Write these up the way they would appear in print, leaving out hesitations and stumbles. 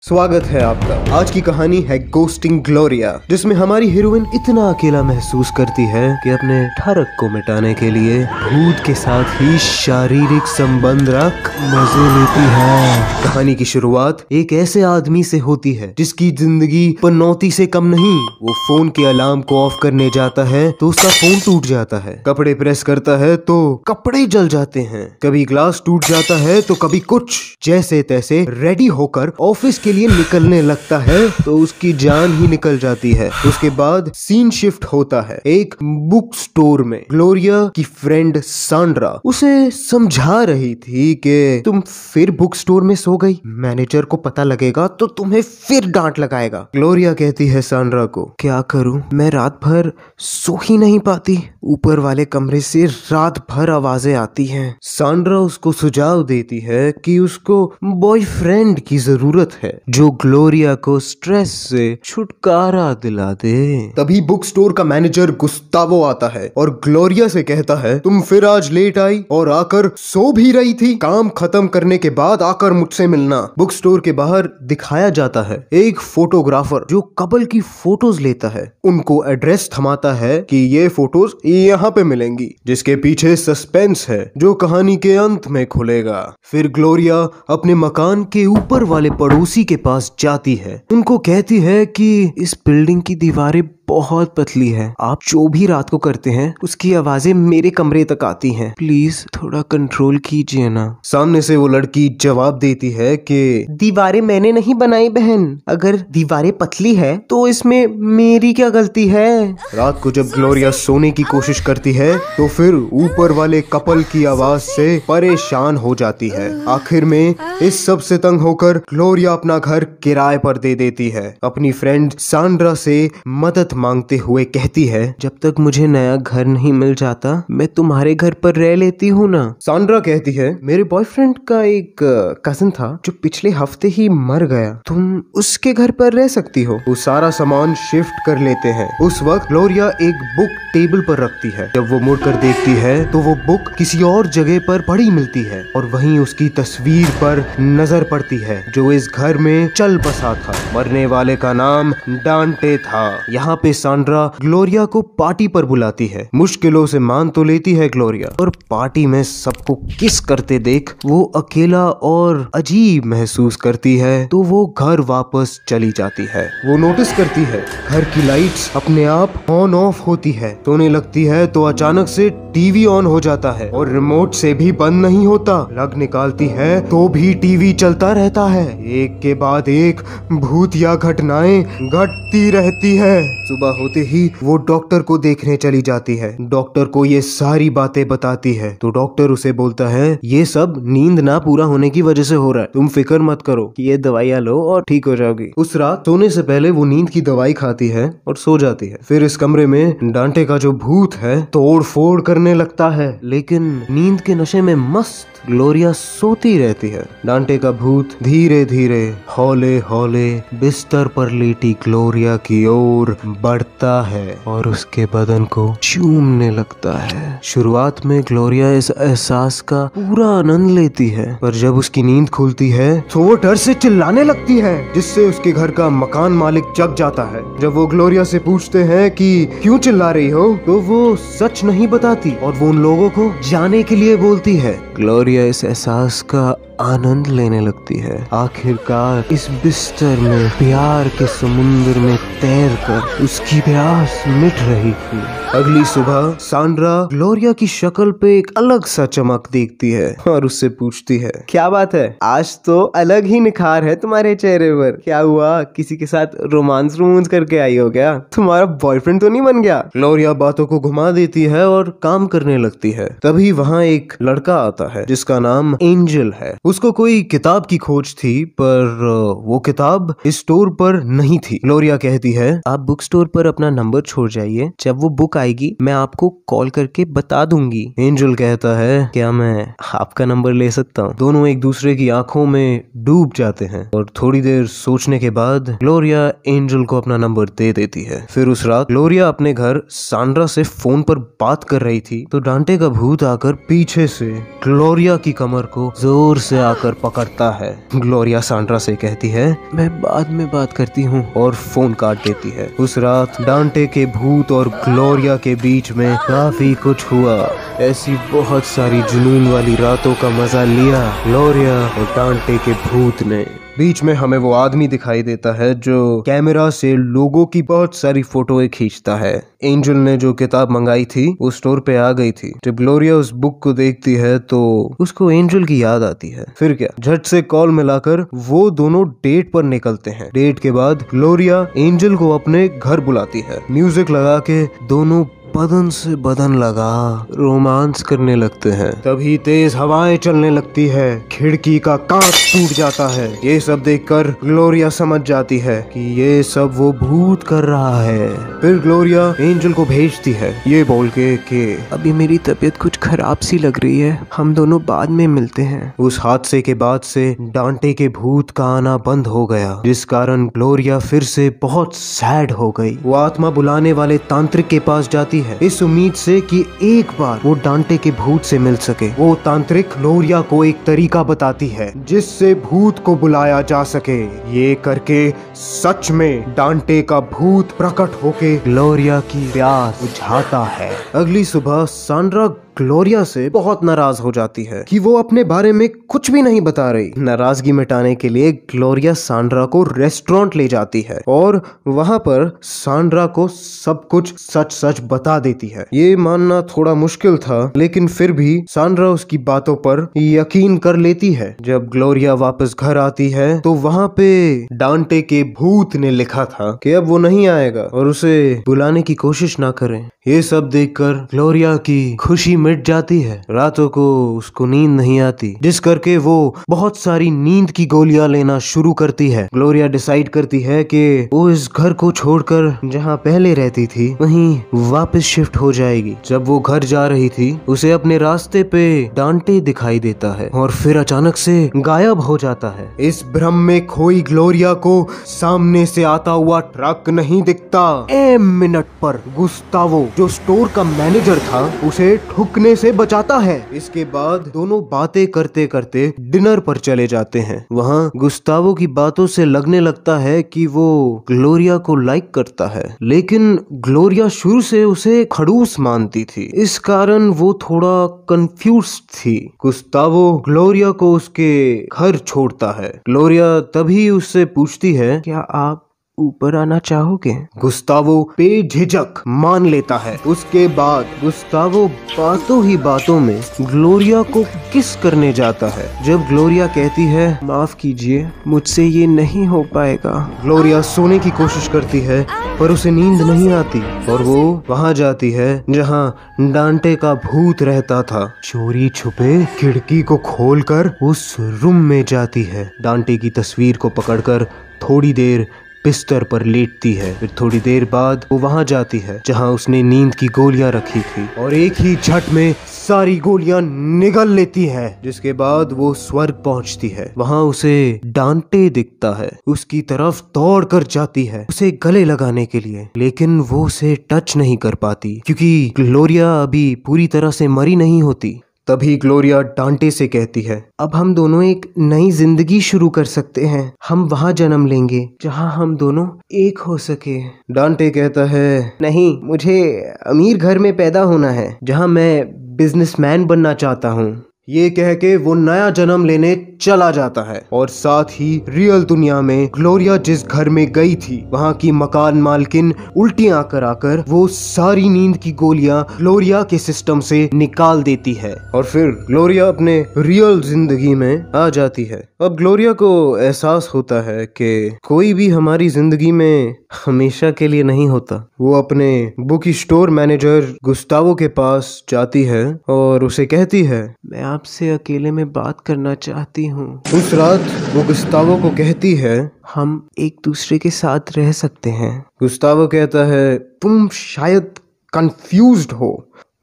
स्वागत है आपका। आज की कहानी है गोस्टिंग ग्लोरिया, जिसमें हमारी हीरोइन इतना अकेला महसूस करती है कि अपने ठरक को मिटाने के लिए भूत के साथ ही शारीरिक संबंध रख मजे लेती है। कहानी की शुरुआत एक ऐसे आदमी से होती है जिसकी जिंदगी पनौती से कम नहीं। वो फोन के अलार्म को ऑफ करने जाता है तो उसका फोन टूट जाता है, कपड़े प्रेस करता है तो कपड़े जल जाते हैं, कभी ग्लास टूट जाता है तो कभी कुछ। जैसे तैसे रेडी होकर ऑफिस के लिए निकलने लगता है तो उसकी जान ही निकल जाती है। उसके बाद सीन शिफ्ट होता है एक बुक स्टोर में। ग्लोरिया की फ्रेंड सांड्रा उसे समझा रही थी कि तुम फिर बुक स्टोर में सो गई, मैनेजर को पता लगेगा तो तुम्हें फिर डांट लगाएगा। ग्लोरिया कहती है सांड्रा को, क्या करूं, मैं रात भर सो ही नहीं पाती, ऊपर वाले कमरे से रात भर आवाजें आती हैं। सांड्रा उसको सुझाव देती है कि उसको बॉयफ्रेंड की जरूरत है जो ग्लोरिया को स्ट्रेस से छुटकारा दिला दे। तभी बुक स्टोर का मैनेजर गुस्तावो आता है और ग्लोरिया से कहता है, तुम फिर आज लेट आई और आकर सो भी रही थी, काम खत्म करने के बाद आकर मुझसे मिलना। बुक स्टोर के बाहर दिखाया जाता है एक फोटोग्राफर जो कपल की फोटोज लेता है, उनको एड्रेस थमाता है कि ये फोटोज यहाँ पे मिलेंगी, जिसके पीछे सस्पेंस है जो कहानी के अंत में खुलेगा। फिर ग्लोरिया अपने मकान के ऊपर वाले पड़ोसी के पास जाती है, उनको कहती है कि इस बिल्डिंग की दीवारें बहुत पतली है, आप जो भी रात को करते हैं उसकी आवाजें मेरे कमरे तक आती हैं, प्लीज थोड़ा कंट्रोल कीजिए ना। सामने से वो लड़की जवाब देती है कि दीवारें मैंने नहीं बनाई बहन, अगर दीवारें पतली है तो इसमें मेरी क्या गलती है। रात को जब ग्लोरिया सोने की कोशिश करती है तो फिर ऊपर वाले कपल की आवाज से परेशान हो जाती है। आखिर में इस सब से तंग होकर ग्लोरिया अपना घर किराए पर दे देती है। अपनी फ्रेंड सांड्रा से मदद मांगते हुए कहती है, जब तक मुझे नया घर नहीं मिल जाता मैं तुम्हारे घर पर रह लेती हूँ ना। सांड्रा कहती है, मेरे बॉयफ्रेंड का एक कजिन था जो पिछले हफ्ते ही मर गया, तुम उसके घर पर रह सकती हो। वो सारा सामान शिफ्ट कर लेते हैं। उस वक्त ग्लोरिया एक बुक टेबल पर रखती है। जब वो मुड़कर देखती है तो वो बुक किसी और जगह पर पड़ी मिलती है और वहीं उसकी तस्वीर पर नजर पड़ती है जो इस घर में चल बसा था। मरने वाले का नाम डांटे था। यहाँ पे सांड्रा ग्लोरिया को पार्टी पर बुलाती है। मुश्किलों से मान तो लेती है ग्लोरिया, और पार्टी में सबको किस करते देख वो अकेला और अजीब महसूस करती है तो वो घर वापस चली जाती है। वो नोटिस करती है घर की लाइट्स अपने आप ऑन ऑफ होती है। सोने लगती है तो अचानक से टीवी ऑन हो जाता है और रिमोट से भी बंद नहीं होता। प्लग निकालती है तो भी टीवी चलता रहता है। एक के बाद एक भूतिया घटनाएं घटती रहती है। सुबह होते ही वो डॉक्टर को देखने चली जाती है। डॉक्टर को ये सारी बातें बताती है तो डॉक्टर उसे बोलता है, ये सब नींद ना पूरा होने की वजह से हो रहा है, तुम फिक्र मत करो कि ये दवाइयाँ लो और ठीक हो जाओगी। उस रात सोने से पहले वो नींद की दवाई खाती है और सो जाती है। फिर इस कमरे में डांटे का जो भूत है तोड़ फोड़ करने लगता है, लेकिन नींद के नशे में मस्त ग्लोरिया सोती रहती है। डांटे का भूत धीरे धीरे हौले हौले बिस्तर पर लेटी ग्लोरिया की ओर बढ़ता है और उसके बदन को चूमने लगता है। शुरुआत में ग्लोरिया इस एहसास का पूरा आनंद लेती है, पर जब उसकी नींद खुलती है तो वो डर से चिल्लाने लगती है, जिससे उसके घर का मकान मालिक जग जाता है। जब वो ग्लोरिया से पूछते हैं कि क्यों चिल्ला रही हो तो वो सच नहीं बताती और वो उन लोगों को जाने के लिए बोलती है। ग्लोरिया इस एहसास का आनंद लेने लगती है। आखिरकार इस बिस्तर में प्यार के समुद्र में तैरकर उसकी प्यास मिट रही थी। अगली सुबह सांड्रा ग्लोरिया की शक्ल पे एक अलग सा चमक देखती है और उससे पूछती है, क्या बात है, आज तो अलग ही निखार है तुम्हारे चेहरे पर, क्या हुआ, किसी के साथ रोमांस करके आई हो क्या, तुम्हारा बॉयफ्रेंड तो नहीं बन गया। ग्लोरिया बातों को घुमा देती है और काम करने लगती है। तभी वहाँ एक लड़का आता है जिसका नाम एंजल है। उसको कोई किताब की खोज थी, पर वो किताब स्टोर पर नहीं थी। ग्लोरिया कहती है, आप बुक स्टोर पर अपना नंबर छोड़ जाइए, जब वो बुक आएगी मैं आपको कॉल करके बता दूंगी। एंजल कहता है, क्या मैं आपका नंबर ले सकता हूँ। दोनों एक दूसरे की आंखों में डूब जाते हैं और थोड़ी देर सोचने के बाद ग्लोरिया एंजल को अपना नंबर दे देती है। फिर उस रात ग्लोरिया अपने घर सांड्रा से फोन पर बात कर रही थी तो डांटे का भूत आकर पीछे से ग्लोरिया की कमर को जोर से आकर पकड़ता है। ग्लोरिया सांड्रा से कहती है, मैं बाद में बात करती हूँ, और फोन काट देती है। उस रात डांटे के भूत और ग्लोरिया के बीच में काफी कुछ हुआ। ऐसी बहुत सारी जुनून वाली रातों का मजा लिया ग्लोरिया और डांटे के भूत ने। बीच में हमें वो आदमी दिखाई देता है जो कैमरा से लोगों की बहुत सारी फोटोएं खींचता है। एंजल ने जो किताब मंगाई थी वो स्टोर पे आ गई थी। जब ग्लोरिया उस बुक को देखती है तो उसको एंजल की याद आती है। फिर क्या, झट से कॉल मिलाकर वो दोनों डेट पर निकलते हैं। डेट के बाद ग्लोरिया एंजल को अपने घर बुलाती है। म्यूजिक लगा के दोनों बदन से बदन लगा रोमांस करने लगते हैं। तभी तेज हवाएं चलने लगती है, खिड़की का कांच टूट जाता है। ये सब देखकर ग्लोरिया समझ जाती है कि ये सब वो भूत कर रहा है। फिर ग्लोरिया एंजल को भेजती है ये बोल के कि अभी मेरी तबीयत कुछ खराब सी लग रही है, हम दोनों बाद में मिलते हैं। उस हादसे के बाद से डांटे के भूत का आना बंद हो गया, जिस कारण ग्लोरिया फिर से बहुत सैड हो गई। वो आत्मा बुलाने वाले तांत्रिक के पास जाती है इस उम्मीद से कि एक बार वो डांटे के भूत से मिल सके। वो तांत्रिक ग्लोरिया को एक तरीका बताती है जिससे भूत को बुलाया जा सके। ये करके सच में डांटे का भूत प्रकट होके ग्लोरिया की प्यास बुझाता है। अगली सुबह सांड्रा ग्लोरिया से बहुत नाराज हो जाती है कि वो अपने बारे में कुछ भी नहीं बता रही। नाराजगी मिटाने के लिए ग्लोरिया सांड्रा को रेस्टोरेंट ले जाती है और वहां पर सांड्रा को सब कुछ सच सच बता देती है। ये मानना थोड़ा मुश्किल था, लेकिन फिर भी सांड्रा उसकी बातों पर यकीन कर लेती है। जब ग्लोरिया वापस घर आती है तो वहां पे डांटे के भूत ने लिखा था कि अब वो नहीं आएगा और उसे बुलाने की कोशिश ना करें। ये सब देखकर ग्लोरिया की खुशी मिट जाती है। रातों को उसको नींद नहीं आती, जिस करके वो बहुत सारी नींद की गोलियां लेना शुरू करती है। ग्लोरिया डिसाइड करती है कि वो इस घर को छोड़कर जहां पहले रहती थी वहीं वापस शिफ्ट हो जाएगी। जब वो घर जा रही थी उसे अपने रास्ते पे डांटे दिखाई देता है और फिर अचानक से गायब हो जाता है। इस भ्रम में खोई ग्लोरिया को सामने से आता हुआ ट्रक नहीं दिखता। एक मिनट पर गुस्तावो जो स्टोर का मैनेजर था उसे ठुकने से बचाता है। इसके बाद दोनों बातें करते करते डिनर पर चले जाते हैं। वहाँ गुस्तावो की बातों से लगने लगता है कि वो ग्लोरिया को लाइक करता है, लेकिन ग्लोरिया शुरू से उसे खड़ूस मानती थी। इस कारण वो थोड़ा कंफ्यूज थी। गुस्तावो ग्लोरिया को उसके घर छोड़ता है। ग्लोरिया तभी उससे पूछती है, क्या आप ऊपर आना चाहोगे? गुस्तावो बेझिझक मान लेता है। उसके बाद गुस्तावो बातों ही बातों में ग्लोरिया को किस करने जाता है। जब ग्लोरिया कहती है, माफ कीजिए, मुझसे ये नहीं हो पाएगा। ग्लोरिया सोने की कोशिश करती है पर उसे नींद नहीं आती और वो वहाँ जाती है जहाँ डांटे का भूत रहता था। चोरी छुपे खिड़की को खोलकर उस रूम में जाती है। डांटे की तस्वीर को पकड़कर थोड़ी देर बिस्तर पर लेटती है। फिर थोड़ी देर बाद वो वहां जाती है जहां उसने नींद की गोलियां रखी थी और एक ही झट में सारी गोलियां निगल लेती है। जिसके बाद वो स्वर्ग पहुंचती है। वहां उसे डांटे दिखता है, उसकी तरफ दौड़ कर जाती है उसे गले लगाने के लिए, लेकिन वो उसे टच नहीं कर पाती क्योंकि ग्लोरिया अभी पूरी तरह से मरी नहीं होती। तभी ग्लोरिया डांटे से कहती है, अब हम दोनों एक नई जिंदगी शुरू कर सकते हैं। हम वहाँ जन्म लेंगे जहाँ हम दोनों एक हो सके। डांटे कहता है, नहीं, मुझे अमीर घर में पैदा होना है जहाँ मैं बिजनेसमैन बनना चाहता हूँ। ये कह के वो नया जन्म लेने चला जाता है और साथ ही रियल दुनिया में ग्लोरिया जिस घर में गई थी वहाँ की मकान मालकिन उल्टियां आकर वो सारी नींद की गोलियां ग्लोरिया के सिस्टम से निकाल देती है और फिर ग्लोरिया अपने रियल जिंदगी में आ जाती है। अब ग्लोरिया को एहसास होता है कि कोई भी हमारी जिंदगी में हमेशा के लिए नहीं होता। वो अपने बुक स्टोर मैनेजर गुस्तावो के पास जाती है और उसे कहती है, मैं आपसे अकेले में बात करना चाहती हूँ। उस रात वो गुस्तावो को कहती है, हम एक दूसरे के साथ रह सकते हैं। गुस्तावो कहता है, तुम शायद कंफ्यूज्ड हो।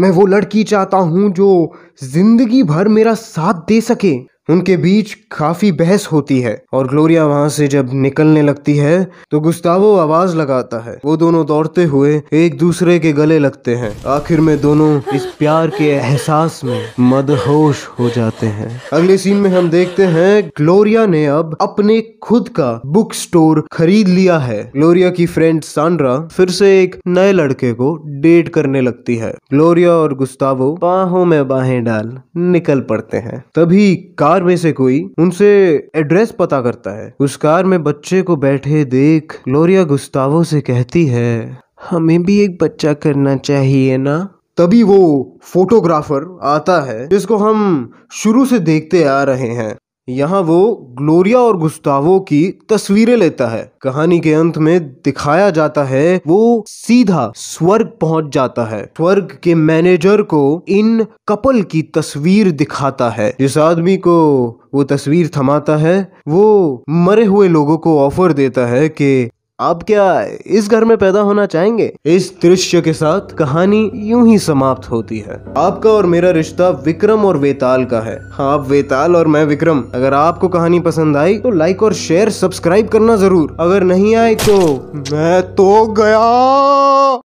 मैं वो लड़की चाहता हूँ जो जिंदगी भर मेरा साथ दे सके। उनके बीच काफी बहस होती है और ग्लोरिया वहां से जब निकलने लगती है तो गुस्तावो आवाज लगाता है। वो दोनों दौड़ते हुए एक दूसरे के गले लगते हैं। आखिर में दोनों इस प्यार के एहसास में मदहोश हो जाते हैं। अगले सीन में हम देखते हैं ग्लोरिया ने अब अपने खुद का बुक स्टोर खरीद लिया है। ग्लोरिया की फ्रेंड सांड्रा फिर से एक नए लड़के को डेट करने लगती है। ग्लोरिया और गुस्तावो बाहों में बाहें डाल निकल पड़ते हैं। तभी कार में से कोई उनसे एड्रेस पता करता है। उस कार में बच्चे को बैठे देख ग्लोरिया गुस्तावो से कहती है, हमें भी एक बच्चा करना चाहिए ना। तभी वो फोटोग्राफर आता है जिसको हम शुरू से देखते आ रहे हैं। यहाँ वो ग्लोरिया और गुस्तावो की तस्वीरें लेता है। कहानी के अंत में दिखाया जाता है वो सीधा स्वर्ग पहुंच जाता है। स्वर्ग के मैनेजर को इन कपल की तस्वीर दिखाता है। जिस आदमी को वो तस्वीर थमाता है वो मरे हुए लोगों को ऑफर देता है कि आप क्या इस घर में पैदा होना चाहेंगे। इस दृश्य के साथ कहानी यूं ही समाप्त होती है। आपका और मेरा रिश्ता विक्रम और वेताल का है। हाँ, आप वेताल और मैं विक्रम। अगर आपको कहानी पसंद आई तो लाइक और शेयर सब्सक्राइब करना जरूर। अगर नहीं आई तो मैं तो गया।